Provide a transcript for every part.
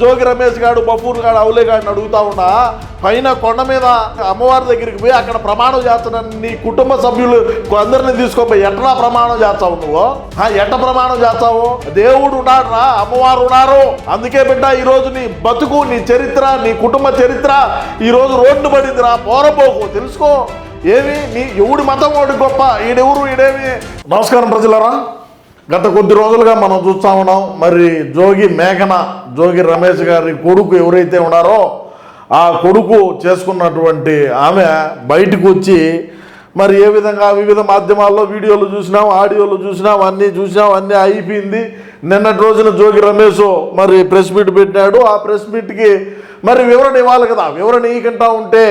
జోగి రమేష్ గారు బఫూర్ గారు అవులే గారిని అడుగుతా ఉన్నా, పైన కొండ మీద అమ్మవారి దగ్గరికి పోయి అక్కడ ప్రమాణం చేస్తానని నీ కుటుంబ సభ్యులు అందరిని తీసుకోపోయి ఎట్లా ప్రమాణం చేస్తావు నువ్వు? ఎట్ట ప్రమాణం చేస్తావు? దేవుడు ఉన్నాడు రా, అమ్మవారు ఉన్నారు. అందుకే బిడ్డ ఈ రోజు నీ బతుకు, నీ చరిత్ర, నీ కుటుంబ చరిత్ర ఈ రోజు రోడ్డు పడిందిరా. పోరపోకు, తెలుసుకో. ఏమి నీ ఎవడి మతం వాడి గొప్ప, ఈడెవరు ఈడేమి. నమస్కారం ప్రజలరా, గత కొద్ది రోజులుగా మనం చూస్తూ ఉన్నాం. మరి జోగి మేఘన, జోగి రమేష్ గారి కొడుకు ఎవరైతే ఉన్నారో ఆ కొడుకు చేసుకున్నటువంటి ఆమె బయటకు వచ్చి మరి ఏ విధంగా వివిధ మాధ్యమాల్లో వీడియోలు చూసినాం, ఆడియోలు చూసినాం, అన్నీ అయిపోయింది. నిన్నటి రోజున జోగి రమేష్ మరి ప్రెస్ మీట్ పెట్టాడు. ఆ ప్రెస్ మీట్కి మరి వివరణ ఇవ్వాలి కదా. వివరణ ఇవ్వకుండా ఉంటే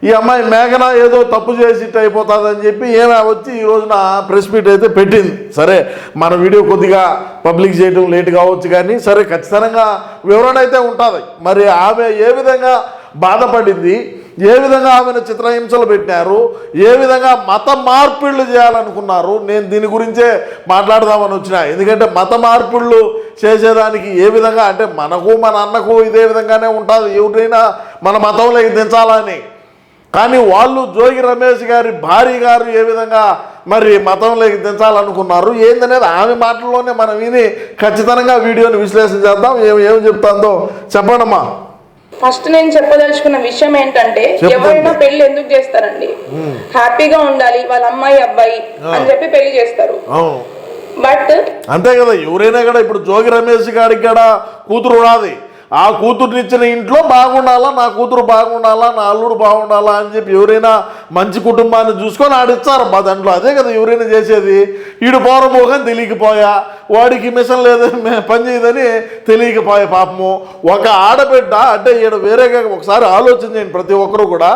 ఈ అమ్మాయి మేఘన ఏదో తప్పు చేసి అయిపోతుందని చెప్పి ఏమే వచ్చి ఈ రోజున ప్రెస్ మీట్ అయితే పెట్టింది. సరే, మన వీడియో కొద్దిగా పబ్లిక్ చేయడం లేట్ కావచ్చు, కానీ సరే ఖచ్చితంగా వివరణ అయితే ఉంటుంది. మరి ఆమె ఏ విధంగా బాధపడింది, ఏ విధంగా ఆమెను చిత్రహింసలు పెట్టినారు, ఏ విధంగా మత మార్పిళ్ళు చేయాలనుకున్నారు, నేను దీని గురించే మాట్లాడదామని వచ్చిన. ఎందుకంటే మత మార్పిళ్ళు చేసేదానికి ఏ విధంగా అంటే మనకు మన అన్నకు ఇదే విధంగానే ఉంటుంది, ఎవరైనా మన మతంలోకి దించాలని. కానీ వాళ్ళు జోగి రమేష్ గారి భార్య గారు ఏ విధంగా మరి మతంలోకి దించాలనుకున్నారు ఏందనేది ఆమె మాటల్లోనే మనం విని ఖచ్చితంగా వీడియోని విశ్లేషణ చేద్దాం. ఏం చెప్తాందో చెప్పండమ్మా. ఫస్ట్ నేను చెప్పదలుచుకున్న విషయం ఏంటంటే, ఎవరైనా పెళ్లి ఎందుకు చేస్తారండి? హ్యాపీగా ఉండాలి వాళ్ళ అమ్మాయి అబ్బాయి అని చెప్పి పెళ్లి చేస్తారు. బట్ అంతే కదా, ఎవరైనా కూడా ఇప్పుడు జోగి రమేష్ గారికి కూడా కూతురు ఉన్నది. ఆ కూతురునిచ్చిన ఇంట్లో బాగుండాలా, నా కూతురు బాగుండాలా, నా అల్లుడు బాగుండాలా అని చెప్పి ఎవరైనా మంచి కుటుంబాన్ని చూసుకొని ఆడిస్తారు మా దాంట్లో. అదే కదా ఎవరైనా చేసేది. ఈడు పౌరమోహం తెలియకపోయా, వాడికి మిషన్ లేదని పని చేయదని తెలియకపోయా పాపము. ఒక ఆడబిడ్డ అంటే ఈడ వేరేగా ఒకసారి ఆలోచించండి ప్రతి ఒక్కరు కూడా.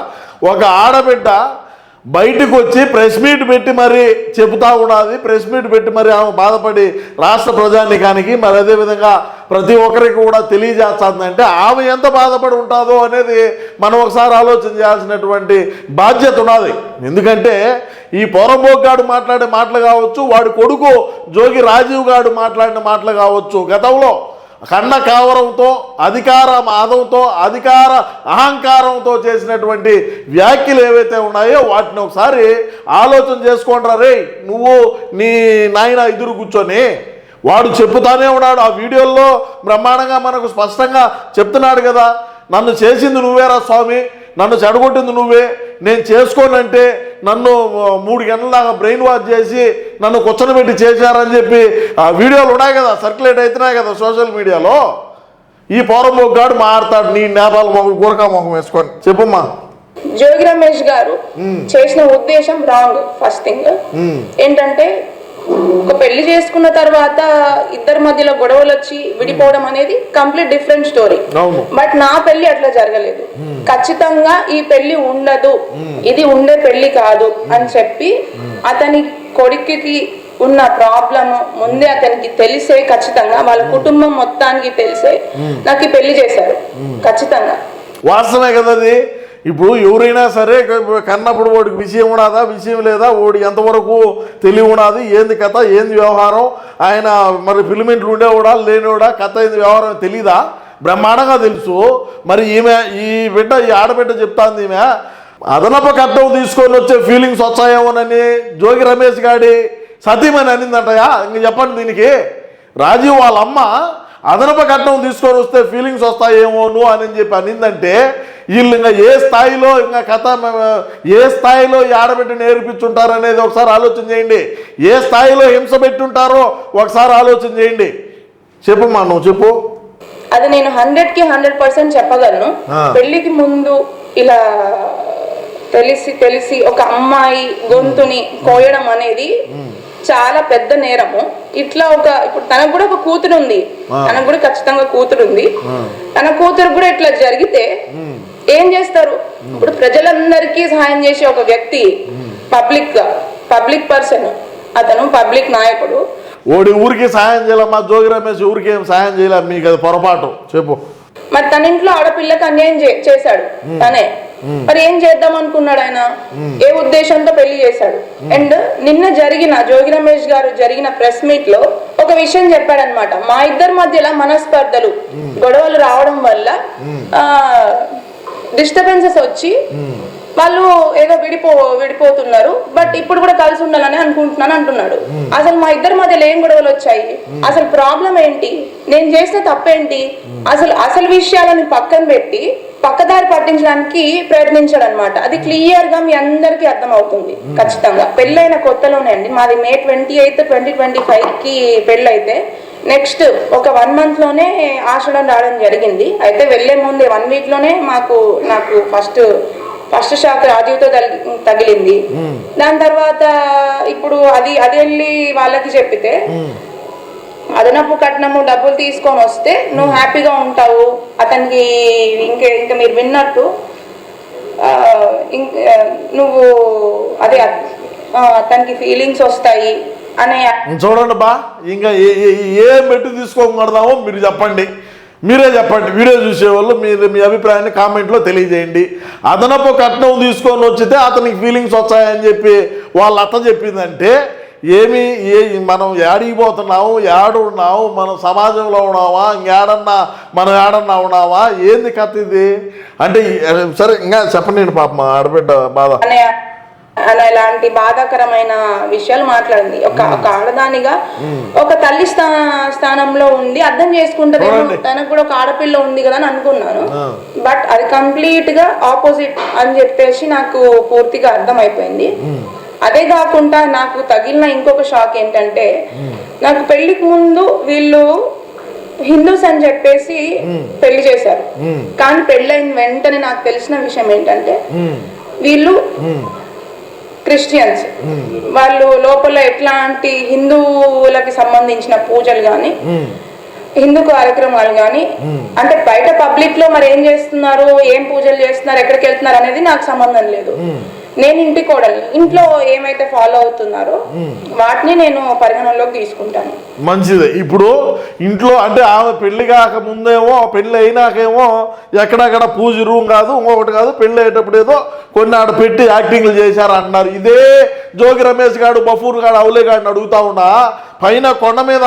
ఒక ఆడబిడ్డ బయటకు వచ్చి ప్రెస్ మీట్ పెట్టి మరి చెబుతా ఉన్నది. ప్రెస్ మీట్ పెట్టి మరి ఆమె బాధపడి రాష్ట్ర ప్రజానికానికి మరి అదేవిధంగా ప్రతి ఒక్కరికి కూడా తెలియజేస్తుందంటే ఆమె ఎంత బాధపడి ఉంటుందో అనేది మనం ఒకసారి ఆలోచన చేయాల్సినటువంటి బాధ్యత ఉన్నది. ఎందుకంటే ఈ పోరంబోగాడు మాట్లాడే మాటలు కావచ్చు, వాడి కొడుకు జోగి రాజీవ్ గారు మాట్లాడిన మాటలు కావచ్చు, గతంలో కన్న కావరంతో, అధికార మాదంతో, అధికార అహంకారంతో చేసినటువంటి వ్యాఖ్యలు ఏవైతే ఉన్నాయో వాటిని ఒకసారి ఆలోచన చేసుకోండి. రే నువ్వు నీ నాయన ఎదురు కూర్చొని వాడు చెప్పుతానే ఉన్నాడు. ఆ వీడియోల్లో బ్రహ్మాండంగా మనకు స్పష్టంగా చెప్తున్నాడు కదా, నన్ను చేసింది నువ్వేరా స్వామి, నన్ను చెడగొట్టింది నువ్వే, నేను చేసుకోనంటే నన్ను 3 గంటల దాకా బ్రెయిన్ వాష్ చేసి నన్ను కూర్చొని చేశారని చెప్పి ఆ వీడియోలు ఉన్నాయి కదా, సర్క్యులేట్ అవుతున్నాయి కదా సోషల్ మీడియాలో. ఈ పౌరమోగాడు మారుతాడు నీ నేపాల మొహం గోరకా మొహం వేసుకొని. చెప్పమ్మా. జోగి రమేష్ గారు చేసిన ఉద్దేశం రాంగ్. ఫస్ట్ థింగ్ ఏంటంటే, ఒక పెళ్లి చేసుకున్న తర్వాత ఇద్దరి మధ్యలో గొడవలు వచ్చి విడిపోవడం అనేది కంప్లీట్ డిఫరెంట్ స్టోరీ. బట్ నా పెళ్లి అట్లా జరగలేదు. ఖచ్చితంగా ఈ పెళ్లి ఉండదు, ఇది ఉండే పెళ్లి కాదు అని చెప్పి అతని కొడుకుకి ఉన్న ప్రాబ్లం ముందే అతనికి తెలిసే, ఖచ్చితంగా వాళ్ళ కుటుంబం మొత్తానికి తెలిసే నాకు ఈ పెళ్లి చేశారు. ఖచ్చితంగా వాస్తవమే కదా అది. ఇప్పుడు ఎవరైనా సరే కన్నప్పుడు వాడికి విషయం ఉన్నదా, విషయం లేదా, వాడు ఎంతవరకు తెలివి ఉన్నది, ఏంది కథ, ఏంది వ్యవహారం, ఆయన మరి ఫిలిమెంట్లు ఉండేవాడా లేనివాడా, కథ ఏంది వ్యవహారం తెలీదా? బ్రహ్మాండంగా తెలుసు. మరి ఈమె ఈ బిడ్డ, ఈ ఆడబిడ్డ చెప్తాంది, ఈమె అదనపు కట్టం తీసుకొని వచ్చే ఫీలింగ్స్ వచ్చాయేమోనని జోగి రమేష్ గాడి సతీమని అనిందంటయా. ఇంక చెప్పండి దీనికి. రాజీవ్ వాళ్ళ అమ్మ అదనపు కట్నం తీసుకొని వస్తే ఫీలింగ్స్ వస్తాయేమోను అని చెప్పి అనిందంటే వీళ్ళు ఇంకా ఏ స్థాయిలో ఇంకా కథ ఏ స్థాయిలో ఈ ఆడబిడ్డ నేర్పించుంటారు అనేది ఒకసారి ఆలోచన చేయండి. ఏ స్థాయిలో హింస పెట్టుంటారో ఒకసారి ఆలోచన చేయండి. చెప్పమ్మా, నువ్వు చెప్పు. అది నేను 100కి 100% చెప్పగలను. పెళ్లికి ముందు ఇలా తెలిసి ఒక అమ్మాయి గొంతుని కోయడం అనేది చాలా పెద్ద నేరము. ఇట్లా ఇప్పుడు తనకు కూడా ఒక కూతురు ఉంది, తనకు కూడా ఖచ్చితంగా కూతురు ఉంది. తన కూతురు కూడా ఇట్లా జరిగితే ఏం చేస్తారు? ఇప్పుడు ప్రజలందరికీ సహాయం చేసే ఒక వ్యక్తి, పబ్లిక్ పర్సన్, అతను పబ్లిక్ నాయకుడు. ఓడి ఊరికి సాయం చేయాలమ్మా, జోగి రమేష్ ఊరికి ఏం సాయం చేయాల, మీకు అది పొరపాటు. చెప్పు. మరి తన ఇంట్లో ఆడపిల్లకి అన్యాయం చేశాడు తనే. మరి ఏం చేద్దాం అనుకున్నాడు ఆయన? ఏ ఉద్దేశంతో పెళ్లి చేశాడు? అండ్ నిన్న జరిగిన జోగి రమేష్ గారు జరిగిన ప్రెస్ మీట్ లో ఒక విషయం చెప్పాడనమాట. మా ఇద్దరి మధ్యలో మనస్పర్ధలు గొడవలు రావడం వల్ల డిస్టర్బెన్సెస్ వచ్చి వాళ్ళు ఏదో విడిపోతున్నారు, బట్ ఇప్పుడు కూడా కలిసి ఉండాలని అనుకుంటున్నాను అంటున్నాడు. అసలు మా ఇద్దరి మధ్యలో ఏం గొడవలు వచ్చాయి, అసలు ప్రాబ్లం ఏంటి, నేను చేసిన తప్పేంటి, అసలు విషయాలను పక్కన పెట్టి పక్కదారి పట్టించడానికి ప్రయత్నించాడు అనమాట. అది క్లియర్ గా మీ అందరికీ అర్థమవుతుంది ఖచ్చితంగా. పెళ్ళైన కొత్తలోనే అండి, మాది May 28, 2025 కి పెళ్ళైతే నెక్స్ట్ ఒక 1 month లోనే ఆషాఢం రావడం జరిగింది. అయితే వెళ్లే ముందే 1 week లోనే నాకు ఫస్ట్ షాక్ రాజీవ్తో తగిలింది. దాని తర్వాత ఇప్పుడు అది వెళ్ళి వాళ్ళకి చెప్పితే అదనపు కట్నము డబ్బులు తీసుకొని వస్తే నువ్వు హ్యాపీగా ఉంటావు, అతనికి ఇంకా మీరు విన్నట్టు నువ్వు అదే అతనికి ఫీలింగ్స్ వస్తాయి అనే. చూడండి బా, ఇంకా ఏ మెట్టు తీసుకోకూడదామో మీరు చెప్పండి, మీరే చెప్పండి. వీడియో చూసేవాళ్ళు మీరు మీ అభిప్రాయాన్ని కామెంట్లో తెలియజేయండి. అదనపు కట్నం తీసుకొని వచ్చితే అతనికి ఫీలింగ్స్ వచ్చాయని చెప్పి వాళ్ళ అత్త చెప్పిందంటే మనం ఏడిపోతున్నాము, ఏడున్నాము, మనం సమాజంలో ఉన్నామా, మనం ఏడన్నా ఉన్నామా, ఏంది కథ ఇది అంటే? సరే ఇంకా చెప్పండి పాప, మా ఆడబిడ్డ బాధ అలా ఇలాంటి బాధాకరమైన విషయాలు మాట్లాడింది. ఒక ఆడదానిగా ఒక తల్లి స్థానంలో ఉండి అర్థం చేసుకుంటే తనకు కూడా ఒక ఆడపిల్ల ఉంది కదా అని అనుకున్నాను. బట్ అది కంప్లీట్ గా ఆపోజిట్ అని చెప్పేసి నాకు పూర్తిగా అర్థం అయిపోయింది. అదే కాకుండా నాకు తగిలిన ఇంకొక షాక్ ఏంటంటే, నాకు పెళ్లికి ముందు వీళ్ళు హిందూస్ అని చెప్పేసి పెళ్లి చేశారు. కానీ పెళ్ళైన వెంటనే నాకు తెలిసిన విషయం ఏంటంటే వీళ్ళు క్రిస్టియన్స్. వాళ్ళు లోపల ఎట్లాంటి హిందువులకి సంబంధించిన పూజలు కానీ హిందూ కార్యక్రమాలు కానీ అంటే బయట పబ్లిక్ లో మరి ఏం చేస్తున్నారు, ఏం పూజలు చేస్తున్నారు, ఎక్కడికి వెళ్తున్నారు అనేది నాకు సంబంధం లేదు. నేను ఇంటి కోడలు, ఇంట్లో ఏమైతే ఫాలో అవుతున్నారో వాటిని నేను పరిగణనలోకి తీసుకుంటాను. మంచిది. ఇప్పుడు ఇంట్లో అంటే ఆమె పెళ్లి కాక ముందేమో, పెళ్లి అయినాకేమో ఎక్కడెక్కడ పూజ రూమ్ కాదు, ఇంకొకటి కాదు, పెళ్లి అయ్యేటప్పుడు ఏదో కొన్ని ఆడ పెట్టి యాక్టింగ్లు చేశారు అంటున్నారు. ఇదే జోగి రమేష్ గారు, బఫూర్ గారు, అవులే గారిని అడుగుతా ఉన్నా, పైన కొండ మీద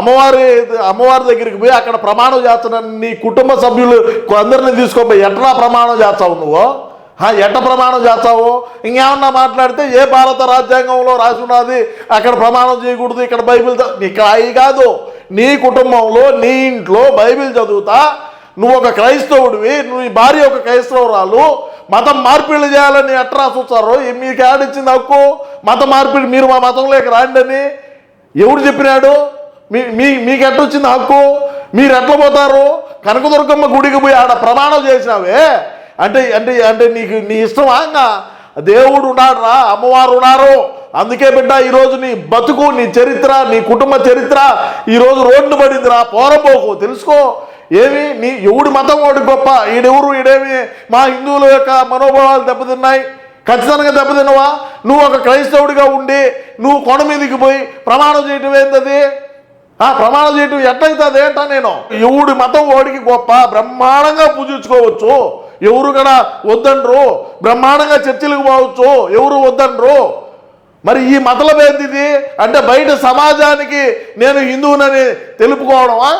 అమ్మవారి దగ్గరికి పోయి అక్కడ ప్రమాణం చేస్తున్నాను, నీ కుటుంబ సభ్యులు అందరినీ తీసుకోపోయి ఎట్లా ప్రమాణం చేస్తావు నువ్వు? ఎట్ట ప్రమాణం చేస్తావు? ఇంకేమన్నా మాట్లాడితే ఏ భారత రాజ్యాంగంలో రాసి ఉన్నది అక్కడ ప్రమాణం చేయకూడదు, ఇక్కడ బైబిల్ ఇక్కడ అవి కాదు. నీ కుటుంబంలో నీ ఇంట్లో బైబిల్ చదువుతా నువ్వు ఒక క్రైస్తవుడివి, నువ్వు నీ భార్య ఒక క్రైస్తవురాలు, మతం మార్పిడి చేయాలని ఎట్లా చూస్తారు? మీకు ఆడిచ్చింది హక్కు మత మార్పిడి, మీరు మా మతంలోకి రాండి అని ఎవడు చెప్పినాడు? మీకు ఎట్టొచ్చింది హక్కు? మీరు ఎట్లా పోతారు? కనకదుర్గమ్మ గుడికి పోయి ఆడ ప్రమాణం చేసినావే అంటే అంటే అంటే నీ ఇష్టమా? దేవుడు ఉన్నాడు రా, అమ్మవారు ఉన్నారు, అందుకే బిడ్డ ఈరోజు నీ బతుకు, నీ చరిత్ర, నీ కుటుంబ చరిత్ర ఈరోజు రోడ్డు పడిందిరా, పోరపోకు, తెలుసుకో. ఏమి నీ ఎవడి మతం వాడి గొప్ప, ఈడేమి మా హిందువుల యొక్క మనోభావాలు దెబ్బతిన్నాయి? ఖచ్చితంగా దెబ్బతిన్నవా? నువ్వు ఒక క్రైస్తవుడిగా ఉండి నువ్వు కొండ మీదకి పోయి ప్రమాణం చేయటం ఏంటది? ప్రమాణం చేయటం ఎట్లయితుంది ఏంటా? నేను ఎవడి మతం వాడికి గొప్ప, బ్రహ్మాండంగా పూజించుకోవచ్చు, ఎవరు కూడా వద్దనరు, బ్రహ్మాండంగా చర్చిలకు పోవచ్చు, ఎవరు వద్దనరు. మరి ఈ మతలం ఏంటిది అంటే బయట సమాజానికి నేను హిందువునని తెలుపుకోవడమా?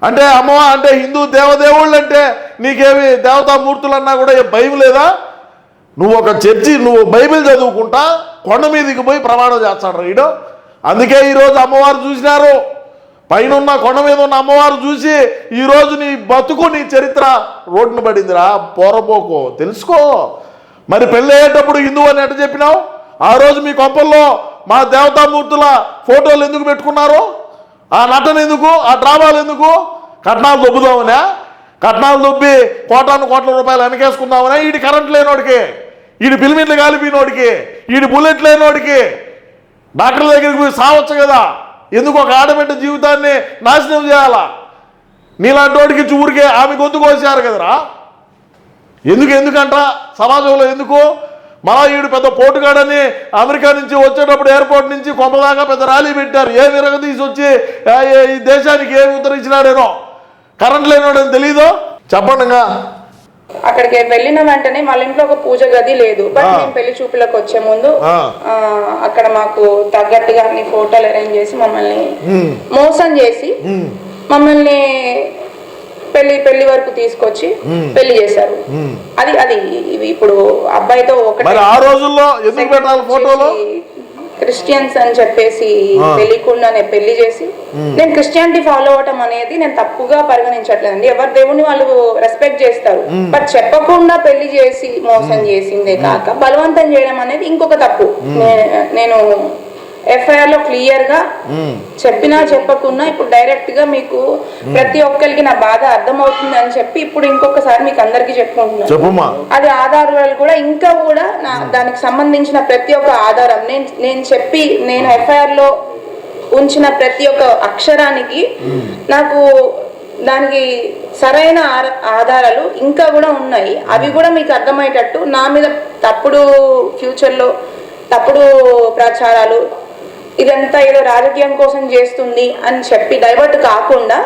అంటే అమ్మవా అంటే హిందూ దేవదేవుళ్ళు అంటే నీకేమి దేవతామూర్తులు అన్నా కూడా భయం లేదా? నువ్వు ఒక చర్చి, నువ్వు బైబిల్ చదువుకుంటా కొండ మీదకి పోయి ప్రమాణం చేస్తాడు రైడు. అందుకే ఈరోజు అమ్మవారు చూసినారు, పైన ఉన్న కొండ మీద ఉన్న అమ్మవారు చూసి ఈరోజు నీ బతుకు, నీ చరిత్ర రోడ్డును పడిందిరా, పోరబోకు, తెలుసుకో. మరి పెళ్ళి అయ్యేటప్పుడు హిందువు అని ఎట్ట చెప్పినావు? ఆ రోజు మీ కొంపల్లో మా దేవతామూర్తుల ఫోటోలు ఎందుకు పెట్టుకున్నారు? ఆ నటన ఎందుకు? ఆ డ్రామాలు ఎందుకు? కట్నాలు దొబ్బుదామనే? కట్నాలు దొబ్బి కోట్ల రూపాయలు వెనకేసుకుందామనే? ఈడి కరెంట్ లేనోడికి, ఈడి పిలిమిట్లు కాలిపోయినోడికి, ఈడి బుల్లెట్ లేనోడికి డాక్టర్ దగ్గరికి పోయి సావచ్చు కదా? ఎందుకు ఒక ఆడబిడ్డ జీవితాన్ని నాశనం చేయాలా? నీలాంటి వాడికి ఊరికే ఆమె గొంతు కోసారు కదరా. ఎందుకంట సమాజంలో ఎందుకు? మళ్ళా ఈడు పెద్ద పోటుగాడని అమెరికా నుంచి వచ్చేటప్పుడు ఎయిర్పోర్ట్ నుంచి కొంపదాకా పెద్ద ర్యాలీ పెట్టారు. ఏ విరగదీసి వచ్చి ఈ దేశానికి ఏమి ఉద్ధరించినాడేనో, కరెంట్ లేనాడని తెలీదు? చెప్పండి. అక్కడికి వెళ్ళిన వెంటనే వాళ్ళ ఇంట్లో ఒక పూజ గది లేదు. బట్ మేము పెళ్లి చూపులకు వచ్చే ముందు అక్కడ మాకు తగ్గట్టుగా అన్ని ఫోటోలు అరేంజ్ చేసి మమ్మల్ని మోసం చేసి మమ్మల్ని పెళ్లి వరకు తీసుకొచ్చి పెళ్లి చేశారు. అది అది ఇప్పుడు అబ్బాయితో ఒకటి ఆ రోజుల్లో ఎందుకు పెట్టాలి ఫోటోలో క్రిస్టియన్స్ అని చెప్పేసి తెలియకుండానే పెళ్లి చేసి, నేను క్రిస్టియానిటీ ఫాలో అవటం అనేది నేను తప్పుగా పరిగణించట్లేదండి. ఎవరి దేవుని వాళ్ళు రెస్పెక్ట్ చేస్తారు. బట్ చెప్పకుండా పెళ్లి చేసి మోసం చేసిందే కాక బలవంతం చేయడం అనేది ఇంకొక తప్పు. నేను ఎఫ్ఐఆర్ లో క్లియర్ గా చెప్పినా చెప్పకున్నా ఇప్పుడు డైరెక్ట్ గా మీకు ప్రతి ఒక్కరికి నా బాధ అర్థమవుతుంది అని చెప్పి ఇప్పుడు ఇంకొకసారి మీకు అందరికి చెప్పుకుంటున్నాను. అది ఆధారాలు కూడా ఇంకా కూడా దానికి సంబంధించిన ప్రతి ఒక్క ఆధారం నేను ఎఫ్ఐఆర్ లో ఉంచిన ప్రతి ఒక్క అక్షరానికి నాకు దానికి సరైన ఆధారాలు ఇంకా కూడా ఉన్నాయి. అవి కూడా మీకు అర్థమయ్యేటట్టు నా మీద తప్పుడు ఫ్యూచర్లో తప్పుడు ప్రచారాలు ఇదంతా ఏదో రాజకీయం కోసం చేస్తుంది అని చెప్పి డైవర్ట్ కాకుండా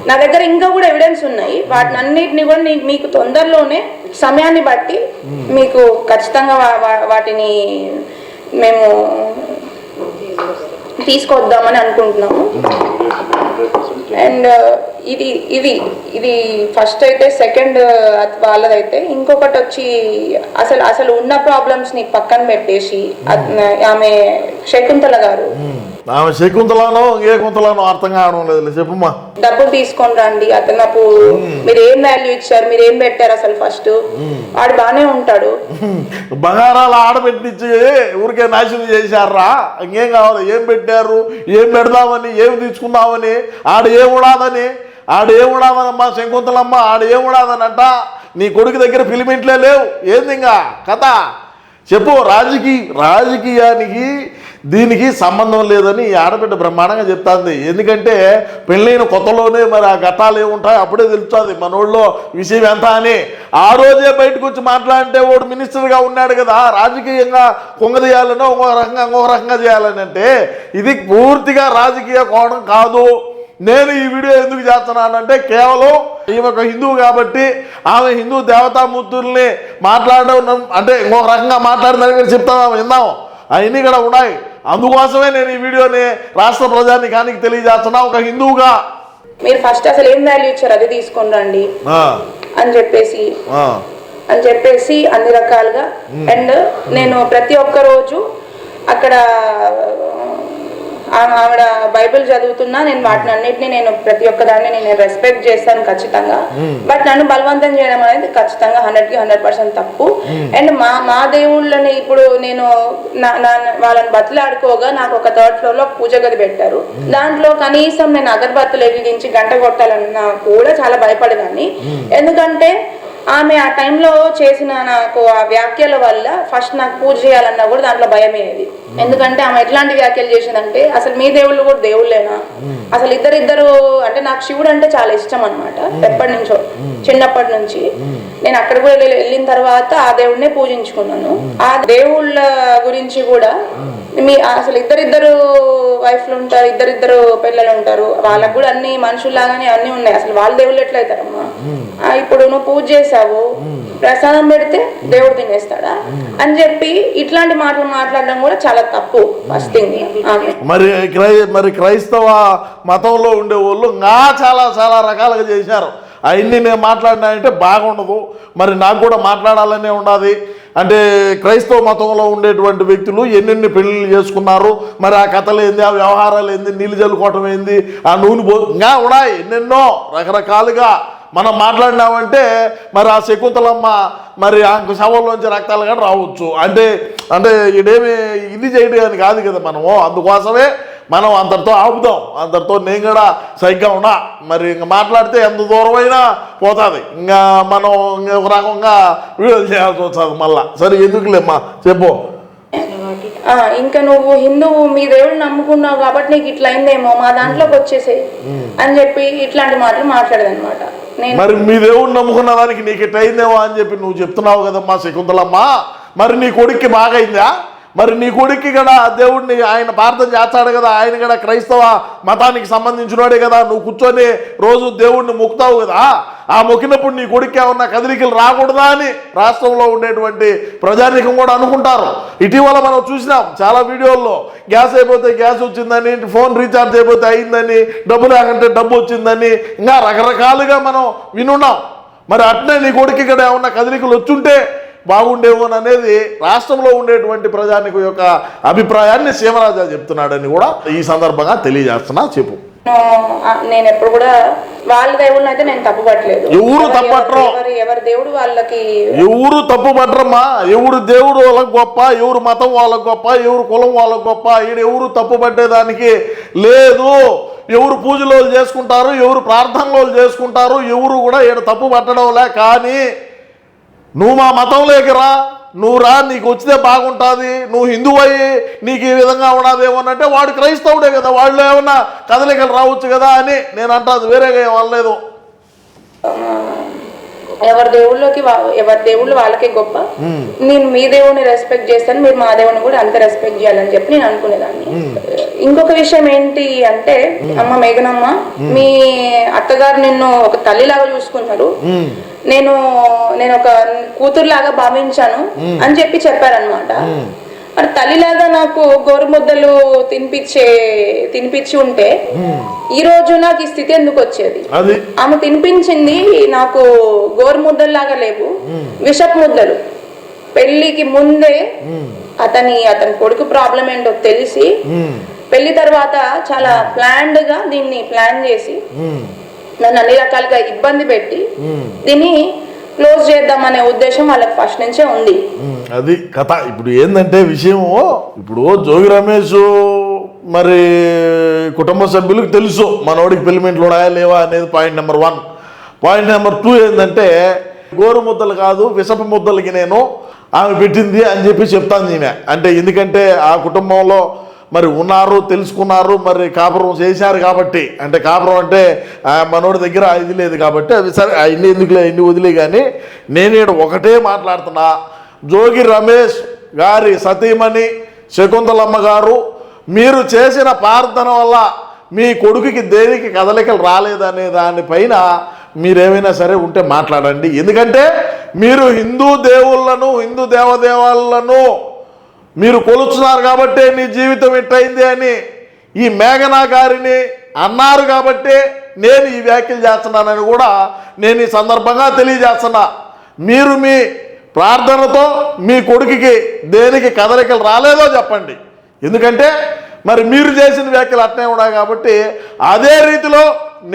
నా దగ్గర ఇంకా కూడా ఎవిడెన్స్ ఉన్నాయి. వాటిని అన్నిటిని కూడా మీకు తొందరలోనే సమయాన్ని బట్టి మీకు ఖచ్చితంగా వాటిని మేము తీసుకొద్దామని అనుకుంటున్నాము. అండ్ ఇది ఫస్ట్ అయితే. సెకండ్ వాళ్ళదైతే ఇంకొకటి వచ్చి అసలు ఉన్న ప్రాబ్లమ్స్ ని పక్కన పెట్టేసి ఆమె శకుంతల గారు, ఆమె శకుంతలానో ఏ కుంతలానో అర్థం కావడం లేదు. చెప్పమ్మా. డబ్బులు తీసుకొని రండి, అతను నాకు మీరు ఏం వాల్యూ ఇచ్చారు, మీరు ఏం పెట్టారు, అసలు ఫస్ట్ వాడు బానే ఉంటాడు. బంగారాలు ఆడబెట్టించి ఊరికే నాశనం చేశారా? ఇంకేం కావాలి? ఏం పెట్టారు, ఏం పెడదామని, ఏం తీసుకుందామని, ఆడేముడాదనమ్మా శకుంతలమ్మ, ఆడేముడాదనంట. నీ కొడుకు దగ్గర ఫిలిమెంట్లే లేవు. ఏంది ఇంకా కథ చెప్పు. రాజకీయానికి దీనికి సంబంధం లేదని ఈ ఆడబిడ్డ బ్రహ్మాండంగా చెప్తాంది. ఎందుకంటే పెళ్ళైన కొత్తలోనే మరి ఆ ఘట్టాలు ఏముంటాయి అప్పుడే తెలుస్తుంది మనోళ్ళలో విషయం ఎంత అని. ఆ రోజే బయటకు వచ్చి మాట్లాడితే వాడు మినిస్టర్గా ఉన్నాడు కదా, రాజకీయంగా కొంగదీయాలనో ఇంకొక రకంగా చేయాలని. అంటే ఇది పూర్తిగా రాజకీయ కోణం కాదు. నేను ఈ వీడియో ఎందుకు చేస్తున్నానంటే కేవలం ఈమె ఒక హిందువు కాబట్టి ఆమె హిందూ దేవతామూర్తుల్ని మాట్లాడడం అంటే ఇంకొక రకంగా మాట్లాడిందని చెప్తాము, విందాము. అవన్నీ కూడా ఉన్నాయి. అందుకోసమే నేను ఈ వీడియోని రాష్ట్ర ప్రజానికానికి తెలియజేస్తున్నా. ఒక హిందువుగా మీరు ఫస్ట్ అసలు ఏం వాల్యూ ఇచ్చారు అది తీసుకొని రండి అని చెప్పేసి అన్ని రకాలుగా. అండ్ నేను ప్రతి ఒక్క రోజు అక్కడ ఆవిడ బైబిల్ చదువుతున్నా నేను వాటిని అన్నిటినీ నేను ప్రతి ఒక్క దాన్ని నేను రెస్పెక్ట్ చేస్తాను ఖచ్చితంగా. బట్ నన్ను బలవంతం చేయడం అనేది ఖచ్చితంగా 100కి 100% తప్పు. అండ్ మా దేవుళ్ళని ఇప్పుడు నేను వాళ్ళని బతులాడుకోగా నాకు ఒక 3rd floor లో పూజ గది పెట్టారు. దాంట్లో కనీసం నేను అగరబత్తులు వెలిగించి గంట కొట్టాలన్నా కూడా చాలా భయపడేదాన్ని. ఎందుకంటే ఆమె ఆ టైంలో చేసిన నాకు ఆ వ్యాఖ్యల వల్ల ఫస్ట్ నాకు పూజ చేయాలన్నా కూడా దాంట్లో భయమేది. ఎందుకంటే ఆమె ఎట్లాంటి వ్యాఖ్యలు చేసిందంటే అసలు మీ దేవుళ్ళు కూడా దేవుళ్ళేనా, అసలు ఇద్దరు అంటే నాకు శివుడు అంటే చాలా ఇష్టం అనమాట. ఎప్పటి నుంచో చిన్నప్పటి నుంచి నేను అక్కడ కూడా వెళ్ళిన తర్వాత ఆ దేవుడినే పూజించుకున్నాను. ఆ దేవుళ్ళ గురించి కూడా అసలు ఇద్దరు వైఫ్లు ఉంటారు, ఇద్దరు పిల్లలు ఉంటారు, వాళ్ళకు కూడా అన్ని మనుషుల్లాగానే అన్ని ఉన్నాయి. అసలు వాళ్ళ దేవుళ్ళు ఎట్లయితారమ్మా? ఇప్పుడు నువ్వు పూజ చేసావు, ప్రసాదం పెడితే దేవుడు తినేస్తాడా అని చెప్పి ఇట్లాంటి మాటలు మాట్లాడడం కూడా చాలా తప్పు. First thing. మరి క్రైస్తవ మతంలో ఉండే వాళ్ళు చాలా రకాలుగా చేశారు. అవన్నీ నేను మాట్లాడినాయంటే బాగుండదు. మరి నాకు కూడా మాట్లాడాలనే ఉండాలి. అంటే క్రైస్తవ మతంలో ఉండేటువంటి వ్యక్తులు ఎన్నెన్ని పెళ్ళిళ్ళు చేసుకున్నారు, మరి ఆ కథలు ఏంది, ఆ వ్యవహారాలు ఏంది, నీళ్ళు చల్లుకోవటం ఏంది, ఆ నూనె ఇంకా ఉన్నాయి ఎన్నెన్నో రకరకాలుగా మనం మాట్లాడినామంటే మరి ఆ శకుంతలమ్మ మరి ఆ శవంలోంచి రక్తాలు కూడా రావచ్చు. అంటే ఇదేమి ఇది చేయడానికి కాదు కదా మనము. అందుకోసమే మనం అందరితో ఆపుదాం. అందరితో నేను కూడా సరిగ్గా ఉన్నా. మరి ఇంకా మాట్లాడితే ఎంత దూరమైనా పోతుంది. ఇంకా మనం ఒక రకంగా వీడియోలు చేయాల్సి వస్తుంది మళ్ళా. సరే ఎందుకులేమ్మా చెప్పు. ఇంకా నువ్వు హిందువు మీ దేవుడు నమ్ముకున్నావు కాబట్టి నీకు ఇట్లా అయిందేమో, మా దాంట్లోకి వచ్చేసే అని చెప్పి ఇట్లాంటి మాటలు మాట్లాడేదనమాట. మరి మీ దేవుడు నమ్ముకున్న దానికి నీకు ఇట్లా అయిందేమో అని చెప్పి నువ్వు చెప్తున్నావు కదమ్మా శకుంతలమ్మ. మరి నీ కొడుక్కి బాగైందా? మరి నీ కొడుక్కి కూడా దేవుడిని ఆయన ప్రార్థన చేస్తాడు కదా, ఆయన కూడా క్రైస్తవ మతానికి సంబంధించినోడే కదా, నువ్వు కూర్చొని రోజు దేవుడిని మొక్కుతావు కదా, ఆ మొక్కినప్పుడు నీ కొడుక్కి ఏమన్నా కదలికలు రాకూడదా అని రాష్ట్రంలో ఉండేటువంటి ప్రజానీకం కూడా అనుకుంటారు. ఇటీవల మనం చూసినాం చాలా వీడియోల్లో, గ్యాస్ అయిపోతే గ్యాస్ వచ్చిందని, ఫోన్ రీఛార్జ్ అయిపోతే అయిందని, డబ్బు లేకుంటే డబ్బు వచ్చిందని, ఇంకా రకరకాలుగా మనం వినున్నాం. మరి అట్నే నీ కొడుకు ఇక్కడ ఏమన్నా కదలికలు వచ్చుంటే బాగుండేమో అనేది రాష్ట్రంలో ఉండేటువంటి ప్రజానికం యొక్క అభిప్రాయాన్ని సీమరాజా చెప్తున్నాడని కూడా ఈ సందర్భంగా తెలియజేస్తున్నా. చెప్పు. నేను ఎప్పుడు కూడా వాళ్ళ దేవుళ్ళని అయితే నేను తప్పు పట్టలేదు. ఎవరు తప్పట్రు, ఎవరి దేవుడు వాళ్ళకి ఎవరు తప్పు పట్టరమ్మా. ఎవరు దేవుడు వాళ్ళకి గొప్ప, ఎవరు మతం వాళ్ళకి గొప్ప, ఎవరు కులం వాళ్ళకి గొప్ప, ఈడ ఎవరు తప్పు పట్టేదానికి లేదు. ఎవరు పూజలు చేసుకుంటారు, ఎవరు ప్రార్థనలు చేసుకుంటారు, ఎవరు కూడా ఈడ తప్పు పట్టడంలే. కానీ నువ్వు మా మతంలోకి రా, నువ్వు రా, నీకు వచ్చితే బాగుంటుంది, నువ్వు హిందువు అయ్యి నీకు ఈ విధంగా ఉన్నదేమోనంటే వాడు క్రైస్తవుడే కదా, వాళ్ళు ఏమన్నా కదలికలు రావచ్చు కదా అని నేను అంటాను. వేరేగా ఏం అనలేదు. ఎవరి దేవుళ్ళు వాళ్ళకే గొప్ప. నేను మీ దేవుడిని రెస్పెక్ట్ చేస్తాను, మీరు మా దేవుడిని కూడా అంతే రెస్పెక్ట్ చేయాలని చెప్పి నేను అనుకునేదాన్ని. ఇంకొక విషయం ఏంటి అంటే, అమ్మ మేఘనమ్మ, మీ అత్తగారు నిన్ను ఒక తల్లిలాగా చూసుకున్నారు, నేను ఒక కూతురులాగా భావించాను అని చెప్పి చెప్పారనమాట. మరి తల్లిలాగా నాకు గోరుముద్దలు తినిపించి ఉంటే ఈ రోజు నాకు ఈ స్థితి ఎందుకు వచ్చేది? ఆమె తినిపించింది నాకు గోరుముద్దల్లాగా లేవు, విషపు ముద్దలు. పెళ్లికి ముందే అతని కొడుకు ప్రాబ్లం ఏంటో తెలిసి పెళ్లి తర్వాత చాలా ప్లాన్డ్ గా దీన్ని ప్లాన్ చేసి నన్ను అన్ని రకాలుగా ఇబ్బంది పెట్టి దీన్ని క్లోజ్ చేద్దామనే ఉద్దేశం వాళ్ళకి ఫస్ట్ నుంచే ఉంది. అది కథ. ఇప్పుడు ఏంటంటే విషయం, ఇప్పుడు జోగి రమేష్ మరి కుటుంబ సభ్యులకు తెలుసు మనోడికి పెళ్లిమెంట్లు ఉన్నాయా లేవా అనేది పాయింట్ నెంబర్ 1. పాయింట్ నెంబర్ 2 ఏంటంటే, గోరు ముద్దలు కాదు విషపు ముద్దలకి నేను ఆమె పెట్టింది అని చెప్పి చెప్తాను ఈమె. అంటే ఎందుకంటే ఆ కుటుంబంలో మరి ఉన్నారు, తెలుసుకున్నారు, మరి కాపురం చేశారు కాబట్టి, అంటే కాపురం అంటే మనోడి దగ్గర ఇది లేదు కాబట్టి అది సరే, ఇన్ని ఎందుకులే, ఇన్ని వదిలే. కానీ నేను ఇక్కడ ఒకటే మాట్లాడుతున్నా, జోగి రమేష్ గారి సతీమణి శకుంతలమ్మ గారు, మీరు చేసిన ప్రార్థన వల్ల మీ కొడుకుకి దేనికి కదలికలు రాలేదనే దానిపైన మీరేమైనా సరే ఉంటే మాట్లాడండి. ఎందుకంటే మీరు హిందూ దేవుళ్ళను, హిందూ దేవదేవాలను మీరు కొలుచున్నారు కాబట్టి నీ జీవితం ఎట్టయింది అని ఈ మేఘనా గారిని అన్నారు కాబట్టి నేను ఈ వ్యాఖ్యలు చేస్తున్నానని కూడా నేను ఈ సందర్భంగా తెలియజేస్తున్నా. మీరు మీ ప్రార్థనతో మీ కొడుకుకి దేనికి కదలికలు రాలేదో చెప్పండి. ఎందుకంటే మరి మీరు చేసిన వ్యాఖ్యలు అట్నే ఉన్నాయి కాబట్టి అదే రీతిలో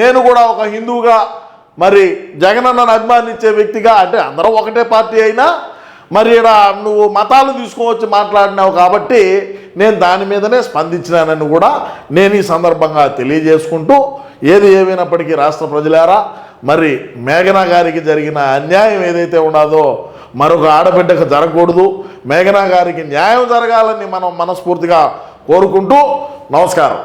నేను కూడా ఒక హిందువుగా, మరి జగనన్నను అభిమానించే వ్యక్తిగా, అంటే అందరం ఒకటే పార్టీ అయినా మరి ఇక్కడ నువ్వు మతాలు తీసుకువచ్చి మాట్లాడినావు కాబట్టి నేను దాని మీదనే స్పందించినానని కూడా నేను ఈ సందర్భంగా తెలియజేసుకుంటూ, ఏది ఏమైనప్పటికీ రాష్ట్ర ప్రజలారా, మరి మేఘనా గారికి జరిగిన అన్యాయం ఏదైతే ఉన్నదో మరొక ఆడబిడ్డకు జరగకూడదు. మేఘనా గారికి న్యాయం జరగాలని మనం మనస్ఫూర్తిగా కోరుకుంటూ నమస్కారం.